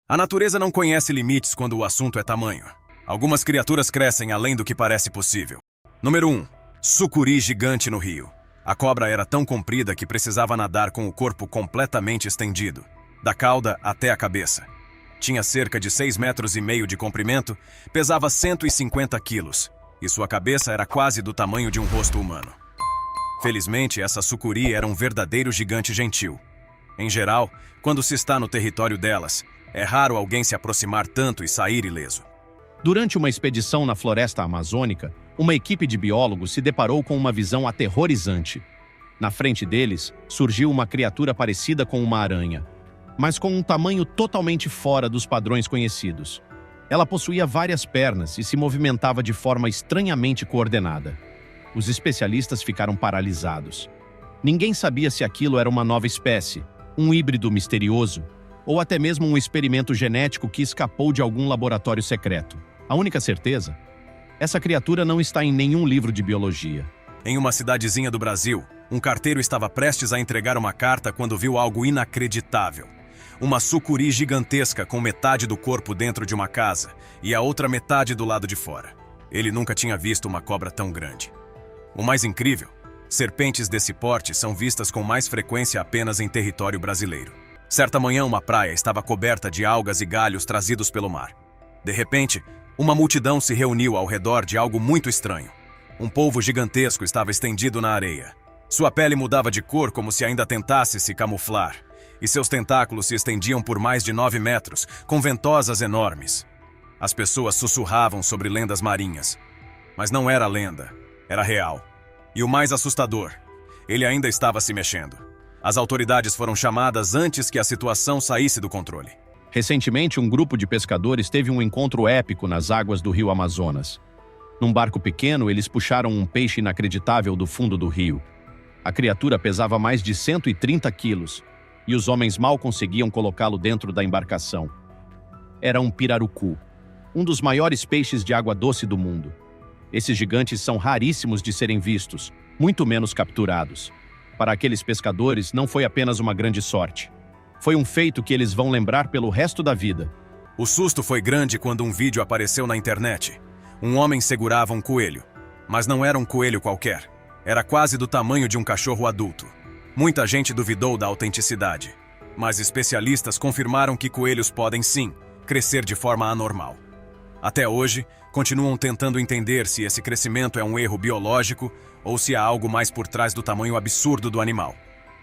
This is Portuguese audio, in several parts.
A natureza não conhece limites quando o assunto é tamanho. Algumas criaturas crescem além do que parece possível. Número 1. Sucuri gigante no rio. A cobra era tão comprida que precisava nadar com o corpo completamente estendido, da cauda até a cabeça. Tinha cerca de 6,5 metros de comprimento, pesava 150 quilos, e sua cabeça era quase do tamanho de um rosto humano. Felizmente, essa sucuri era um verdadeiro gigante gentil. Em geral, quando se está no território delas, é raro alguém se aproximar tanto e sair ileso. Durante uma expedição na floresta amazônica, uma equipe de biólogos se deparou com uma visão aterrorizante. Na frente deles, surgiu uma criatura parecida com uma aranha, mas com um tamanho totalmente fora dos padrões conhecidos. Ela possuía várias pernas e se movimentava de forma estranhamente coordenada. Os especialistas ficaram paralisados. Ninguém sabia se aquilo era uma nova espécie, um híbrido misterioso, ou até mesmo um experimento genético que escapou de algum laboratório secreto. A única certeza? Essa criatura não está em nenhum livro de biologia. Em uma cidadezinha do Brasil, um carteiro estava prestes a entregar uma carta quando viu algo inacreditável. Uma sucuri gigantesca com metade do corpo dentro de uma casa e a outra metade do lado de fora. Ele nunca tinha visto uma cobra tão grande. O mais incrível, serpentes desse porte são vistas com mais frequência apenas em território brasileiro. Certa manhã, uma praia estava coberta de algas e galhos trazidos pelo mar. De repente, uma multidão se reuniu ao redor de algo muito estranho. Um polvo gigantesco estava estendido na areia. Sua pele mudava de cor como se ainda tentasse se camuflar, e seus tentáculos se estendiam por mais de 9 metros, com ventosas enormes. As pessoas sussurravam sobre lendas marinhas. Mas não era lenda, era real. E o mais assustador, ele ainda estava se mexendo. As autoridades foram chamadas antes que a situação saísse do controle. Recentemente, um grupo de pescadores teve um encontro épico nas águas do rio Amazonas. Num barco pequeno, eles puxaram um peixe inacreditável do fundo do rio. A criatura pesava mais de 130 quilos, e os homens mal conseguiam colocá-lo dentro da embarcação. Era um pirarucu, um dos maiores peixes de água doce do mundo. Esses gigantes são raríssimos de serem vistos, muito menos capturados. Para aqueles pescadores, não foi apenas uma grande sorte. Foi um feito que eles vão lembrar pelo resto da vida. O susto foi grande quando um vídeo apareceu na internet. Um homem segurava um coelho, mas não era um coelho qualquer. Era quase do tamanho de um cachorro adulto. Muita gente duvidou da autenticidade, mas especialistas confirmaram que coelhos podem sim crescer de forma anormal. Até hoje, continuam tentando entender se esse crescimento é um erro biológico ou se há algo mais por trás do tamanho absurdo do animal.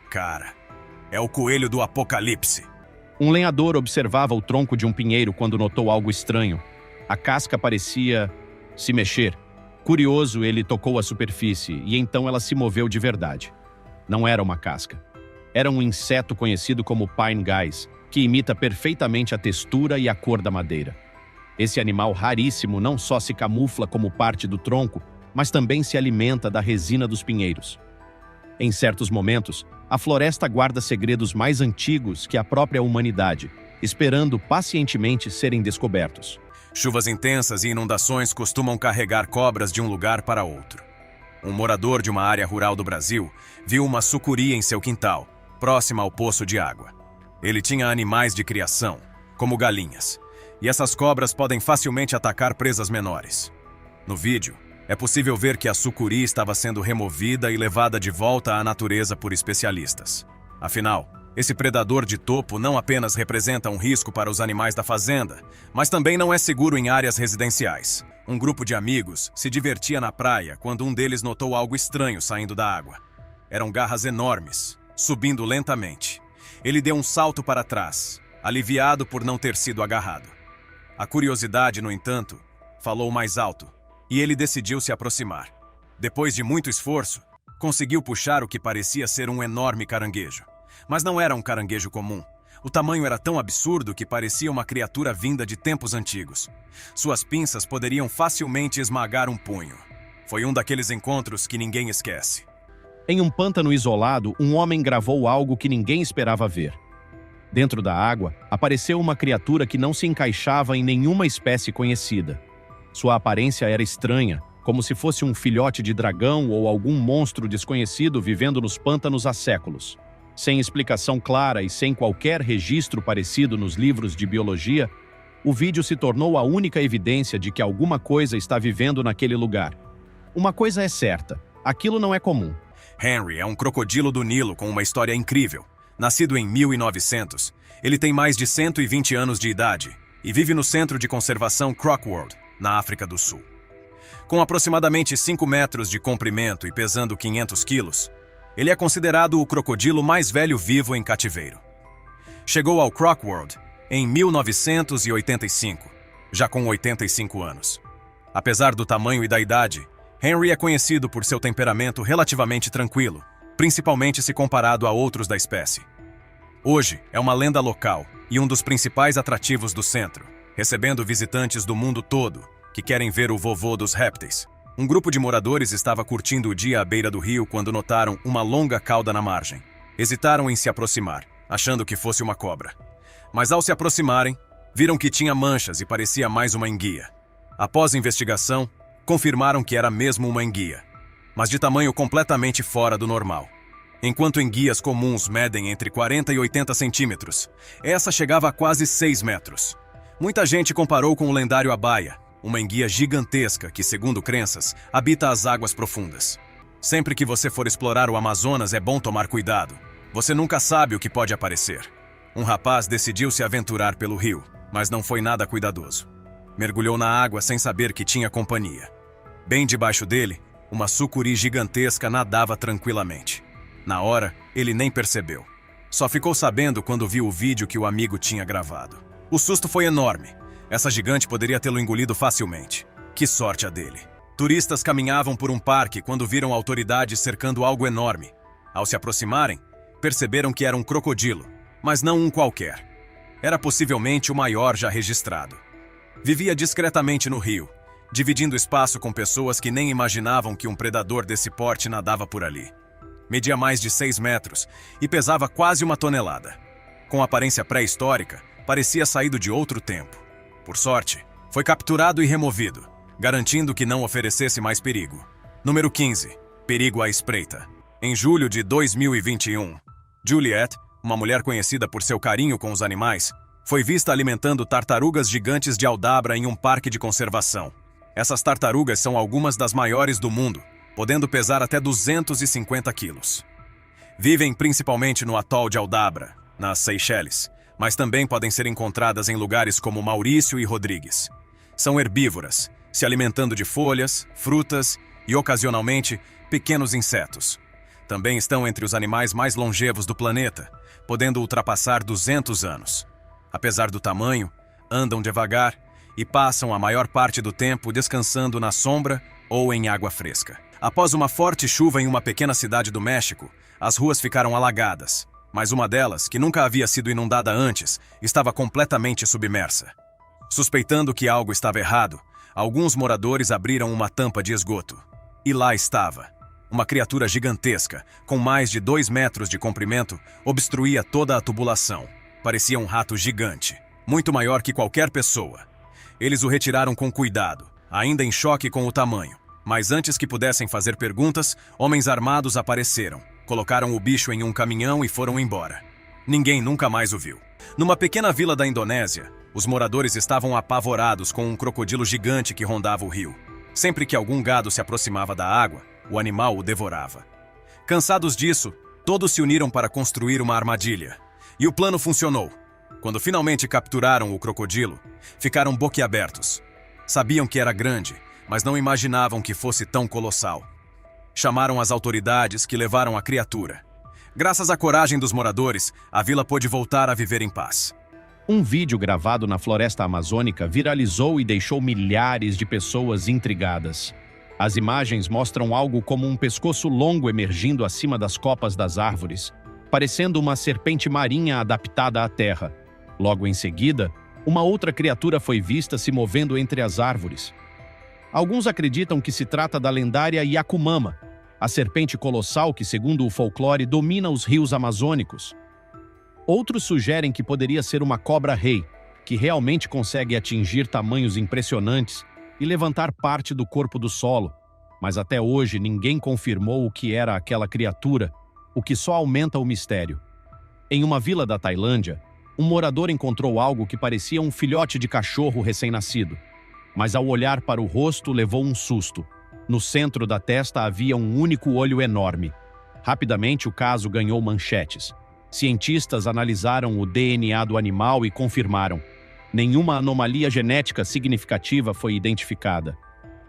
Cara, é o coelho do apocalipse. Um lenhador observava o tronco de um pinheiro quando notou algo estranho. A casca parecia se mexer. Curioso, ele tocou a superfície e então ela se moveu de verdade. Não era uma casca. Era um inseto conhecido como pine guys, que imita perfeitamente a textura e a cor da madeira. Esse animal raríssimo não só se camufla como parte do tronco, mas também se alimenta da resina dos pinheiros. Em certos momentos, a floresta guarda segredos mais antigos que a própria humanidade, esperando pacientemente serem descobertos. Chuvas intensas e inundações costumam carregar cobras de um lugar para outro. Um morador de uma área rural do Brasil viu uma sucuri em seu quintal, próxima ao poço de água. Ele tinha animais de criação, como galinhas, e essas cobras podem facilmente atacar presas menores. No vídeo, é possível ver que a sucuri estava sendo removida e levada de volta à natureza por especialistas. Afinal, esse predador de topo não apenas representa um risco para os animais da fazenda, mas também não é seguro em áreas residenciais. Um grupo de amigos se divertia na praia quando um deles notou algo estranho saindo da água. Eram garras enormes, subindo lentamente. Ele deu um salto para trás, aliviado por não ter sido agarrado. A curiosidade, no entanto, falou mais alto, e ele decidiu se aproximar. Depois de muito esforço, conseguiu puxar o que parecia ser um enorme caranguejo. Mas não era um caranguejo comum. O tamanho era tão absurdo que parecia uma criatura vinda de tempos antigos. Suas pinças poderiam facilmente esmagar um punho. Foi um daqueles encontros que ninguém esquece. Em um pântano isolado, um homem gravou algo que ninguém esperava ver. Dentro da água, apareceu uma criatura que não se encaixava em nenhuma espécie conhecida. Sua aparência era estranha, como se fosse um filhote de dragão ou algum monstro desconhecido vivendo nos pântanos há séculos. Sem explicação clara e sem qualquer registro parecido nos livros de biologia, o vídeo se tornou a única evidência de que alguma coisa está vivendo naquele lugar. Uma coisa é certa, aquilo não é comum. Henry é um crocodilo do Nilo com uma história incrível. Nascido em 1900, ele tem mais de 120 anos de idade e vive no Centro de Conservação Crockworld, na África do Sul. Com aproximadamente 5 metros de comprimento e pesando 500 quilos, ele é considerado o crocodilo mais velho vivo em cativeiro. Chegou ao Crockworld em 1985, já com 85 anos. Apesar do tamanho e da idade, Henry é conhecido por seu temperamento relativamente tranquilo, principalmente se comparado a outros da espécie. Hoje é uma lenda local e um dos principais atrativos do centro, recebendo visitantes do mundo todo que querem ver o vovô dos répteis. Um grupo de moradores estava curtindo o dia à beira do rio quando notaram uma longa cauda na margem. Hesitaram em se aproximar, achando que fosse uma cobra. Mas ao se aproximarem, viram que tinha manchas e parecia mais uma enguia. Após investigação, confirmaram que era mesmo uma enguia, mas de tamanho completamente fora do normal. Enquanto enguias comuns medem entre 40 e 80 centímetros, essa chegava a quase 6 metros. Muita gente comparou com o lendário abaia, uma enguia gigantesca que, segundo crenças, habita as águas profundas. Sempre que você for explorar o Amazonas é bom tomar cuidado. Você nunca sabe o que pode aparecer. Um rapaz decidiu se aventurar pelo rio, mas não foi nada cuidadoso. Mergulhou na água sem saber que tinha companhia. Bem debaixo dele, uma sucuri gigantesca nadava tranquilamente. Na hora, ele nem percebeu. Só ficou sabendo quando viu o vídeo que o amigo tinha gravado. O susto foi enorme. Essa gigante poderia tê-lo engolido facilmente. Que sorte a dele. Turistas caminhavam por um parque quando viram autoridades cercando algo enorme. Ao se aproximarem, perceberam que era um crocodilo, mas não um qualquer. Era possivelmente o maior já registrado. Vivia discretamente no rio, dividindo espaço com pessoas que nem imaginavam que um predador desse porte nadava por ali. Media mais de 6 metros e pesava quase 1 tonelada. Com aparência pré-histórica, parecia saído de outro tempo. Por sorte, foi capturado e removido, garantindo que não oferecesse mais perigo. Número 15. Perigo à espreita. Em julho de 2021, Juliette, uma mulher conhecida por seu carinho com os animais, foi vista alimentando tartarugas gigantes de Aldabra em um parque de conservação. Essas tartarugas são algumas das maiores do mundo, podendo pesar até 250 quilos. Vivem principalmente no atol de Aldabra, nas Seychelles, mas também podem ser encontradas em lugares como Maurício e Rodrigues. São herbívoras, se alimentando de folhas, frutas e, ocasionalmente, pequenos insetos. Também estão entre os animais mais longevos do planeta, podendo ultrapassar 200 anos. Apesar do tamanho, andam devagar e passam a maior parte do tempo descansando na sombra ou em água fresca. Após uma forte chuva em uma pequena cidade do México, as ruas ficaram alagadas, mas uma delas, que nunca havia sido inundada antes, estava completamente submersa. Suspeitando que algo estava errado, alguns moradores abriram uma tampa de esgoto. E lá estava. Uma criatura gigantesca, com mais de 2 metros de comprimento, obstruía toda a tubulação. Parecia um rato gigante, muito maior que qualquer pessoa. Eles o retiraram com cuidado, ainda em choque com o tamanho. Mas antes que pudessem fazer perguntas, homens armados apareceram, colocaram o bicho em um caminhão e foram embora. Ninguém nunca mais o viu. Numa pequena vila da Indonésia, os moradores estavam apavorados com um crocodilo gigante que rondava o rio. Sempre que algum gado se aproximava da água, o animal o devorava. Cansados disso, todos se uniram para construir uma armadilha. E o plano funcionou. Quando finalmente capturaram o crocodilo, ficaram boquiabertos. Sabiam que era grande, mas não imaginavam que fosse tão colossal. Chamaram as autoridades, que levaram a criatura. Graças à coragem dos moradores, a vila pôde voltar a viver em paz. Um vídeo gravado na floresta amazônica viralizou e deixou milhares de pessoas intrigadas. As imagens mostram algo como um pescoço longo emergindo acima das copas das árvores, parecendo uma serpente marinha adaptada à terra. Logo em seguida, uma outra criatura foi vista se movendo entre as árvores. Alguns acreditam que se trata da lendária Yakumama, a serpente colossal que, segundo o folclore, domina os rios amazônicos. Outros sugerem que poderia ser uma cobra-rei, que realmente consegue atingir tamanhos impressionantes e levantar parte do corpo do solo, mas até hoje ninguém confirmou o que era aquela criatura o que só aumenta o mistério. Em uma vila da Tailândia, um morador encontrou algo que parecia um filhote de cachorro recém-nascido. Mas ao olhar para o rosto, levou um susto. No centro da testa havia um único olho enorme. Rapidamente, o caso ganhou manchetes. Cientistas analisaram o DNA do animal e confirmaram: nenhuma anomalia genética significativa foi identificada.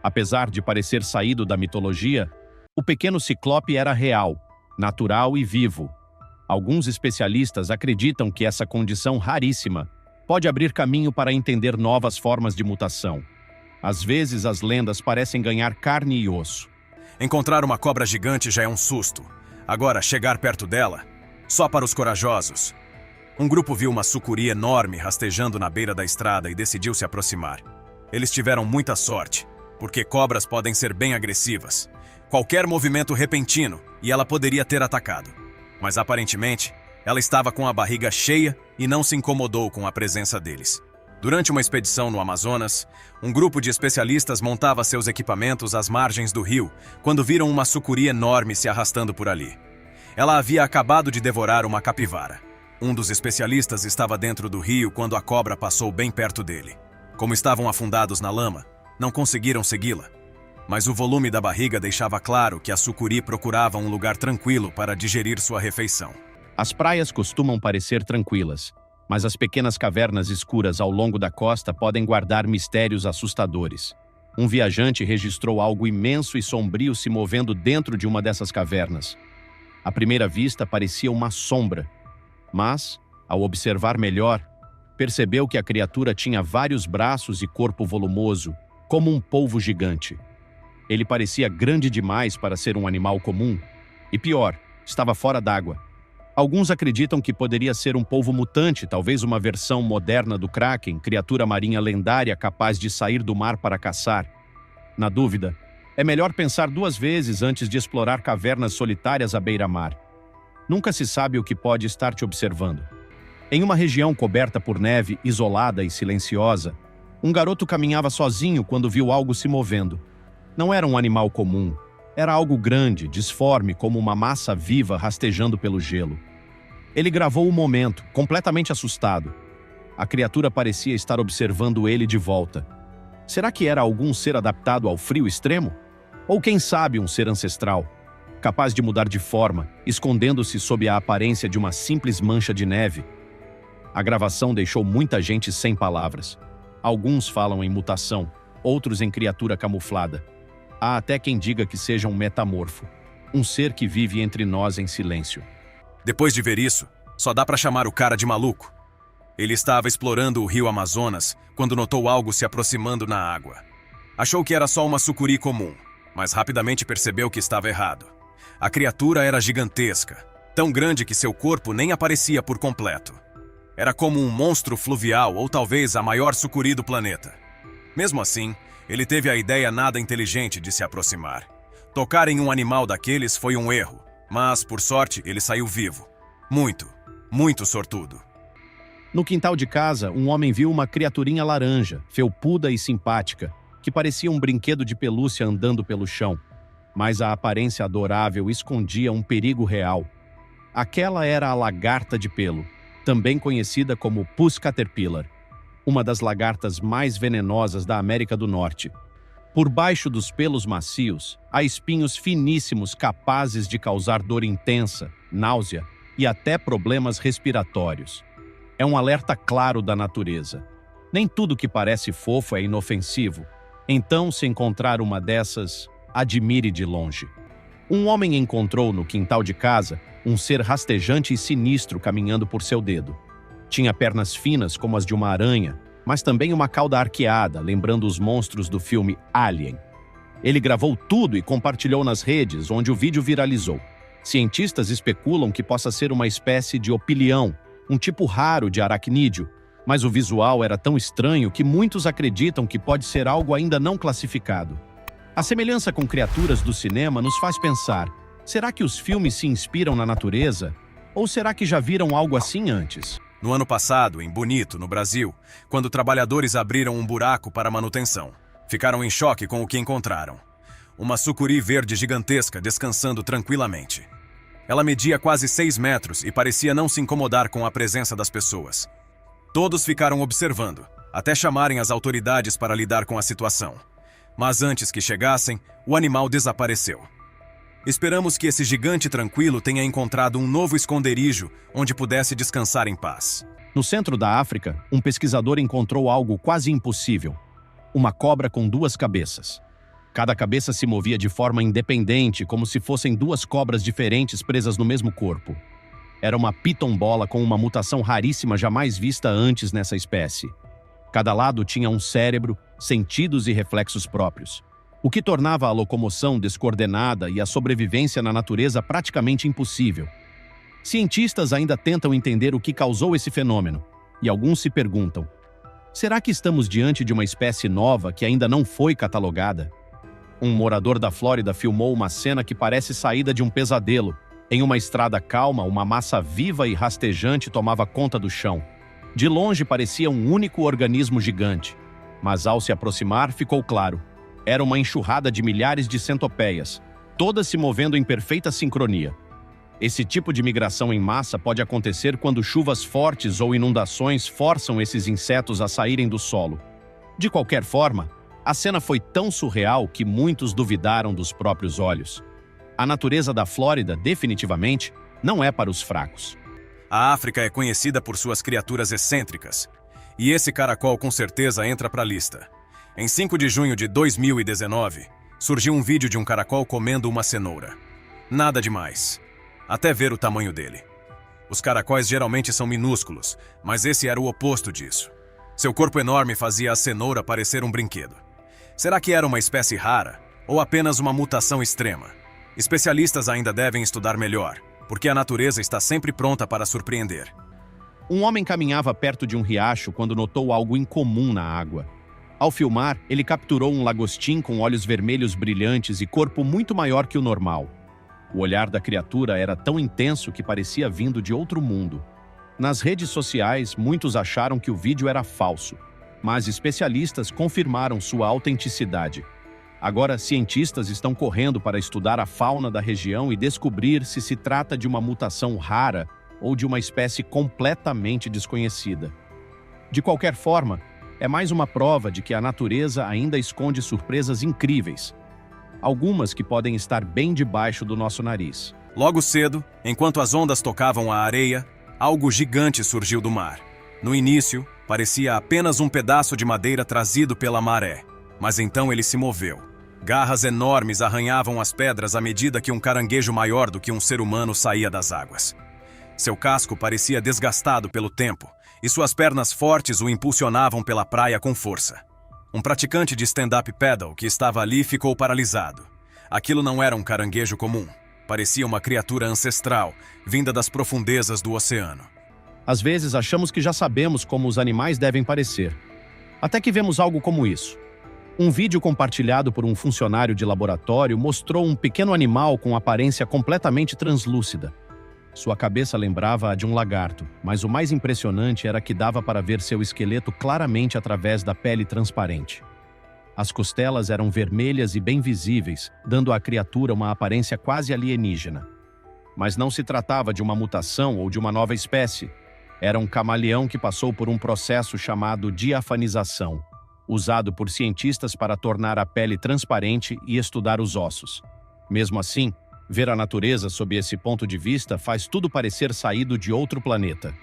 Apesar de parecer saído da mitologia, o pequeno ciclope era real, natural e vivo. Alguns especialistas acreditam que essa condição raríssima pode abrir caminho para entender novas formas de mutação. Às vezes, as lendas parecem ganhar carne e osso. Encontrar uma cobra gigante já é um susto. Agora, chegar perto dela, só para os corajosos. Um grupo viu uma sucuri enorme rastejando na beira da estrada e decidiu se aproximar. Eles tiveram muita sorte, porque cobras podem ser bem agressivas. Qualquer movimento repentino e ela poderia ter atacado. Mas aparentemente, ela estava com a barriga cheia e não se incomodou com a presença deles. Durante uma expedição no Amazonas, um grupo de especialistas montava seus equipamentos às margens do rio quando viram uma sucuri enorme se arrastando por ali. Ela havia acabado de devorar uma capivara. Um dos especialistas estava dentro do rio quando a cobra passou bem perto dele. Como estavam afundados na lama, não conseguiram segui-la. Mas o volume da barriga deixava claro que a sucuri procurava um lugar tranquilo para digerir sua refeição. As praias costumam parecer tranquilas, mas as pequenas cavernas escuras ao longo da costa podem guardar mistérios assustadores. Um viajante registrou algo imenso e sombrio se movendo dentro de uma dessas cavernas. À primeira vista parecia uma sombra, mas, ao observar melhor, percebeu que a criatura tinha vários braços e corpo volumoso, como um polvo gigante. Ele parecia grande demais para ser um animal comum, e pior, estava fora d'água. Alguns acreditam que poderia ser um polvo mutante, talvez uma versão moderna do Kraken, criatura marinha lendária capaz de sair do mar para caçar. Na dúvida, é melhor pensar duas vezes antes de explorar cavernas solitárias à beira-mar. Nunca se sabe o que pode estar te observando. Em uma região coberta por neve, isolada e silenciosa, um garoto caminhava sozinho quando viu algo se movendo. Não era um animal comum. Era algo grande, disforme, como uma massa viva rastejando pelo gelo. Ele gravou o momento, completamente assustado. A criatura parecia estar observando ele de volta. Será que era algum ser adaptado ao frio extremo? Ou quem sabe um ser ancestral, capaz de mudar de forma, escondendo-se sob a aparência de uma simples mancha de neve? A gravação deixou muita gente sem palavras. Alguns falam em mutação, outros em criatura camuflada. Há até quem diga que seja um metamorfo, um ser que vive entre nós em silêncio. Depois de ver isso, só dá para chamar o cara de maluco. Ele estava explorando o rio Amazonas quando notou algo se aproximando na água. Achou que era só uma sucuri comum, mas rapidamente percebeu que estava errado. A criatura era gigantesca, tão grande que seu corpo nem aparecia por completo. Era como um monstro fluvial ou talvez a maior sucuri do planeta. Mesmo assim, ele teve a ideia nada inteligente de se aproximar. Tocar em um animal daqueles foi um erro, mas, por sorte, ele saiu vivo. Muito sortudo. No quintal de casa, um homem viu uma criaturinha laranja, felpuda e simpática, que parecia um brinquedo de pelúcia andando pelo chão. Mas a aparência adorável escondia um perigo real. Aquela era a lagarta de pelo, também conhecida como Puss Caterpillar, uma das lagartas mais venenosas da América do Norte. Por baixo dos pelos macios, há espinhos finíssimos capazes de causar dor intensa, náusea e até problemas respiratórios. É um alerta claro da natureza. Nem tudo que parece fofo é inofensivo. Então, se encontrar uma dessas, admire de longe. Um homem encontrou no quintal de casa um ser rastejante e sinistro caminhando por seu dedo. Tinha pernas finas como as de uma aranha, mas também uma cauda arqueada, lembrando os monstros do filme Alien. Ele gravou tudo e compartilhou nas redes, onde o vídeo viralizou. Cientistas especulam que possa ser uma espécie de opilião, um tipo raro de aracnídeo, mas o visual era tão estranho que muitos acreditam que pode ser algo ainda não classificado. A semelhança com criaturas do cinema nos faz pensar: será que os filmes se inspiram na natureza? Ou será que já viram algo assim antes? No ano passado, em Bonito, no Brasil, quando trabalhadores abriram um buraco para manutenção, ficaram em choque com o que encontraram. Uma sucuri verde gigantesca descansando tranquilamente. Ela media quase 6 metros e parecia não se incomodar com a presença das pessoas. Todos ficaram observando, até chamarem as autoridades para lidar com a situação. Mas antes que chegassem, o animal desapareceu. Esperamos que esse gigante tranquilo tenha encontrado um novo esconderijo onde pudesse descansar em paz. No centro da África, um pesquisador encontrou algo quase impossível: uma cobra com 2 cabeças. Cada cabeça se movia de forma independente, como se fossem 2 cobras diferentes presas no mesmo corpo. Era uma piton-bola com uma mutação raríssima jamais vista antes nessa espécie. Cada lado tinha um cérebro, sentidos e reflexos próprios, o que tornava a locomoção descoordenada e a sobrevivência na natureza praticamente impossível. Cientistas ainda tentam entender o que causou esse fenômeno, e alguns se perguntam: será que estamos diante de uma espécie nova que ainda não foi catalogada? Um morador da Flórida filmou uma cena que parece saída de um pesadelo. Em uma estrada calma, uma massa viva e rastejante tomava conta do chão. De longe parecia um único organismo gigante, mas ao se aproximar ficou claro: era uma enxurrada de milhares de centopeias, todas se movendo em perfeita sincronia. Esse tipo de migração em massa pode acontecer quando chuvas fortes ou inundações forçam esses insetos a saírem do solo. De qualquer forma, a cena foi tão surreal que muitos duvidaram dos próprios olhos. A natureza da Flórida, definitivamente, não é para os fracos. A África é conhecida por suas criaturas excêntricas, e esse caracol com certeza entra para a lista. Em 5 de junho de 2019, surgiu um vídeo de um caracol comendo uma cenoura. Nada demais, até ver o tamanho dele. Os caracóis geralmente são minúsculos, mas esse era o oposto disso. Seu corpo enorme fazia a cenoura parecer um brinquedo. Será que era uma espécie rara ou apenas uma mutação extrema? Especialistas ainda devem estudar melhor, porque a natureza está sempre pronta para surpreender. Um homem caminhava perto de um riacho quando notou algo incomum na água. Ao filmar, ele capturou um lagostim com olhos vermelhos brilhantes e corpo muito maior que o normal. O olhar da criatura era tão intenso que parecia vindo de outro mundo. Nas redes sociais, muitos acharam que o vídeo era falso, mas especialistas confirmaram sua autenticidade. Agora, cientistas estão correndo para estudar a fauna da região e descobrir se trata de uma mutação rara ou de uma espécie completamente desconhecida. De qualquer forma, é mais uma prova de que a natureza ainda esconde surpresas incríveis, algumas que podem estar bem debaixo do nosso nariz. Logo cedo, enquanto as ondas tocavam a areia, algo gigante surgiu do mar. No início, parecia apenas um pedaço de madeira trazido pela maré, mas então ele se moveu. Garras enormes arranhavam as pedras à medida que um caranguejo maior do que um ser humano saía das águas. Seu casco parecia desgastado pelo tempo, e suas pernas fortes o impulsionavam pela praia com força. Um praticante de stand-up paddle que estava ali ficou paralisado. Aquilo não era um caranguejo comum. Parecia uma criatura ancestral, vinda das profundezas do oceano. Às vezes achamos que já sabemos como os animais devem parecer, até que vemos algo como isso. Um vídeo compartilhado por um funcionário de laboratório mostrou um pequeno animal com aparência completamente translúcida. Sua cabeça lembrava a de um lagarto, mas o mais impressionante era que dava para ver seu esqueleto claramente através da pele transparente. As costelas eram vermelhas e bem visíveis, dando à criatura uma aparência quase alienígena. Mas não se tratava de uma mutação ou de uma nova espécie. Era um camaleão que passou por um processo chamado diafanização, usado por cientistas para tornar a pele transparente e estudar os ossos. Mesmo assim, ver a natureza sob esse ponto de vista faz tudo parecer saído de outro planeta.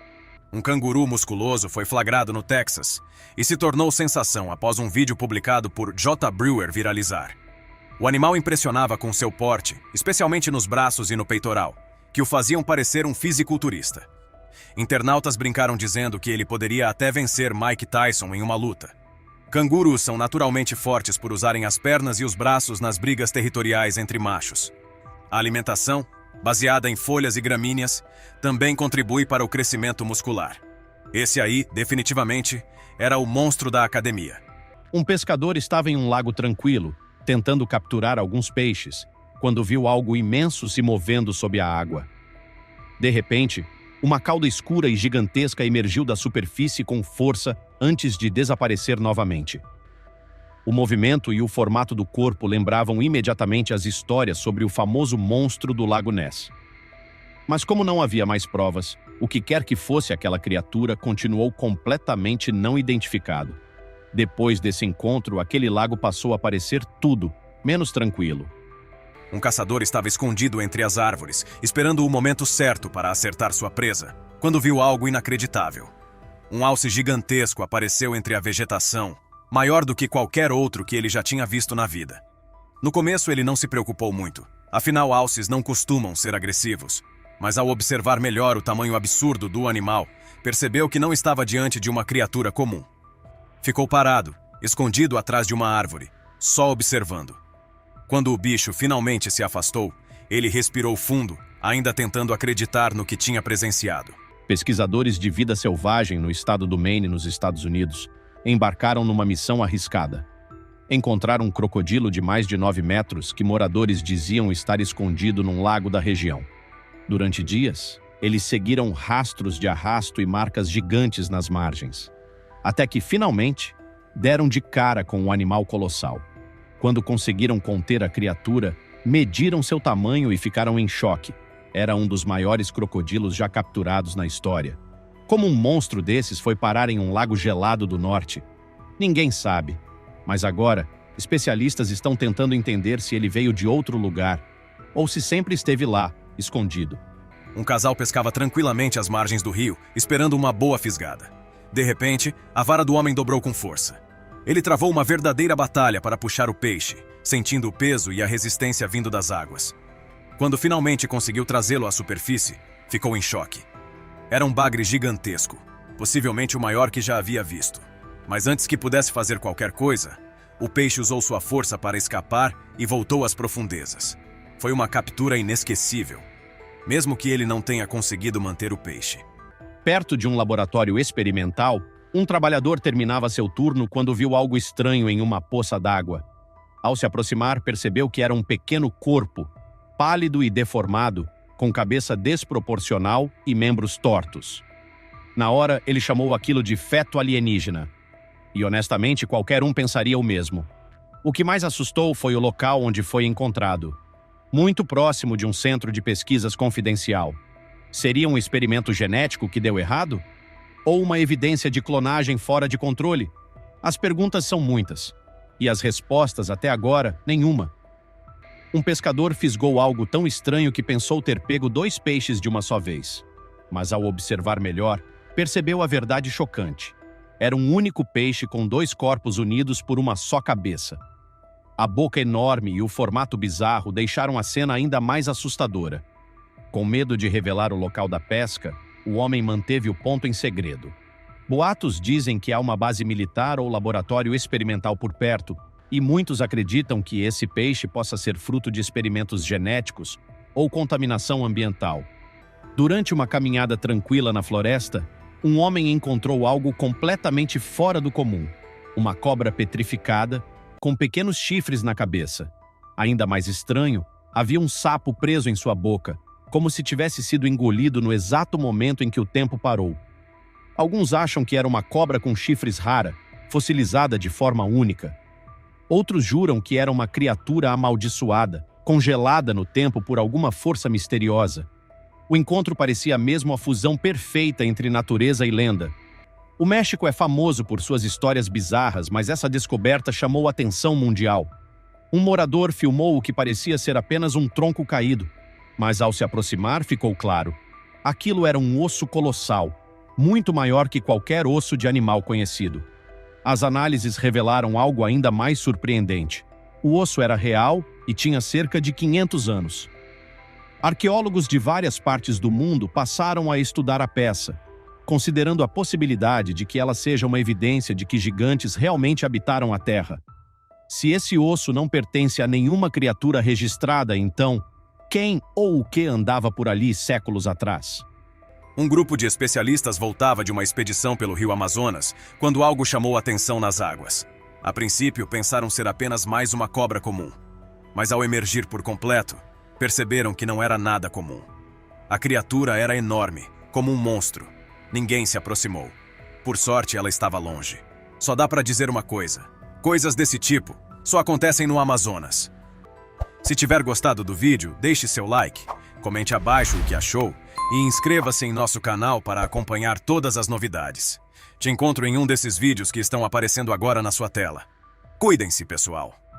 Um canguru musculoso foi flagrado no Texas e se tornou sensação após um vídeo publicado por J. Brewer viralizar. O animal impressionava com seu porte, especialmente nos braços e no peitoral, que o faziam parecer um fisiculturista. Internautas brincaram dizendo que ele poderia até vencer Mike Tyson em uma luta. Cangurus são naturalmente fortes por usarem as pernas e os braços nas brigas territoriais entre machos. A alimentação, baseada em folhas e gramíneas, também contribui para o crescimento muscular. Esse aí, definitivamente, era o monstro da academia. Um pescador estava em um lago tranquilo, tentando capturar alguns peixes, quando viu algo imenso se movendo sob a água. De repente, uma cauda escura e gigantesca emergiu da superfície com força antes de desaparecer novamente. O movimento e o formato do corpo lembravam imediatamente as histórias sobre o famoso monstro do Lago Ness. Mas como não havia mais provas, o que quer que fosse aquela criatura continuou completamente não identificado. Depois desse encontro, aquele lago passou a parecer tudo menos tranquilo. Um caçador estava escondido entre as árvores, esperando o momento certo para acertar sua presa, quando viu algo inacreditável. Um alce gigantesco apareceu entre a vegetação, maior do que qualquer outro que ele já tinha visto na vida. No começo ele não se preocupou muito, afinal alces não costumam ser agressivos, mas ao observar melhor o tamanho absurdo do animal, percebeu que não estava diante de uma criatura comum. Ficou parado, escondido atrás de uma árvore, só observando. Quando o bicho finalmente se afastou, ele respirou fundo, ainda tentando acreditar no que tinha presenciado. Pesquisadores de vida selvagem no estado do Maine, nos Estados Unidos, embarcaram numa missão arriscada. Encontraram um crocodilo de mais de 9 metros que moradores diziam estar escondido num lago da região. Durante dias, eles seguiram rastros de arrasto e marcas gigantes nas margens, até que, finalmente, deram de cara com um animal colossal. Quando conseguiram conter a criatura, mediram seu tamanho e ficaram em choque. Era um dos maiores crocodilos já capturados na história. Como um monstro desses foi parar em um lago gelado do norte? Ninguém sabe. Mas agora, especialistas estão tentando entender se ele veio de outro lugar, ou se sempre esteve lá, escondido. Um casal pescava tranquilamente às margens do rio, esperando uma boa fisgada. De repente, a vara do homem dobrou com força. Ele travou uma verdadeira batalha para puxar o peixe, sentindo o peso e a resistência vindo das águas. Quando finalmente conseguiu trazê-lo à superfície, ficou em choque. Era um bagre gigantesco, possivelmente o maior que já havia visto. Mas antes que pudesse fazer qualquer coisa, o peixe usou sua força para escapar e voltou às profundezas. Foi uma captura inesquecível, mesmo que ele não tenha conseguido manter o peixe. Perto de um laboratório experimental, um trabalhador terminava seu turno quando viu algo estranho em uma poça d'água. Ao se aproximar, percebeu que era um pequeno corpo, pálido e deformado, com cabeça desproporcional e membros tortos. Na hora, ele chamou aquilo de feto alienígena. E honestamente, qualquer um pensaria o mesmo. O que mais assustou foi o local onde foi encontrado. Muito próximo de um centro de pesquisas confidencial. Seria um experimento genético que deu errado? Ou uma evidência de clonagem fora de controle? As perguntas são muitas. E as respostas, até agora, nenhuma. Um pescador fisgou algo tão estranho que pensou ter pego 2 peixes de uma só vez. Mas ao observar melhor, percebeu a verdade chocante. Era um único peixe com 2 corpos unidos por uma só cabeça. A boca enorme e o formato bizarro deixaram a cena ainda mais assustadora. Com medo de revelar o local da pesca, o homem manteve o ponto em segredo. Boatos dizem que há uma base militar ou laboratório experimental por perto, e muitos acreditam que esse peixe possa ser fruto de experimentos genéticos ou contaminação ambiental. Durante uma caminhada tranquila na floresta, um homem encontrou algo completamente fora do comum. Uma cobra petrificada, com pequenos chifres na cabeça. Ainda mais estranho, havia um sapo preso em sua boca, como se tivesse sido engolido no exato momento em que o tempo parou. Alguns acham que era uma cobra com chifres rara, fossilizada de forma única. Outros juram que era uma criatura amaldiçoada, congelada no tempo por alguma força misteriosa. O encontro parecia mesmo a fusão perfeita entre natureza e lenda. O México é famoso por suas histórias bizarras, mas essa descoberta chamou a atenção mundial. Um morador filmou o que parecia ser apenas um tronco caído, mas ao se aproximar ficou claro. Aquilo era um osso colossal, muito maior que qualquer osso de animal conhecido. As análises revelaram algo ainda mais surpreendente. O osso era real e tinha cerca de 500 anos. Arqueólogos de várias partes do mundo passaram a estudar a peça, considerando a possibilidade de que ela seja uma evidência de que gigantes realmente habitaram a Terra. Se esse osso não pertence a nenhuma criatura registrada, então, quem ou o que andava por ali séculos atrás? Um grupo de especialistas voltava de uma expedição pelo rio Amazonas quando algo chamou a atenção nas águas. A princípio, pensaram ser apenas mais uma cobra comum. Mas ao emergir por completo, perceberam que não era nada comum. A criatura era enorme, como um monstro. Ninguém se aproximou. Por sorte, ela estava longe. Só dá para dizer uma coisa. Coisas desse tipo só acontecem no Amazonas. Se tiver gostado do vídeo, deixe seu like, Comente abaixo o que achou e inscreva-se em nosso canal para acompanhar todas as novidades. Te encontro em um desses vídeos que estão aparecendo agora na sua tela. Cuidem-se, pessoal!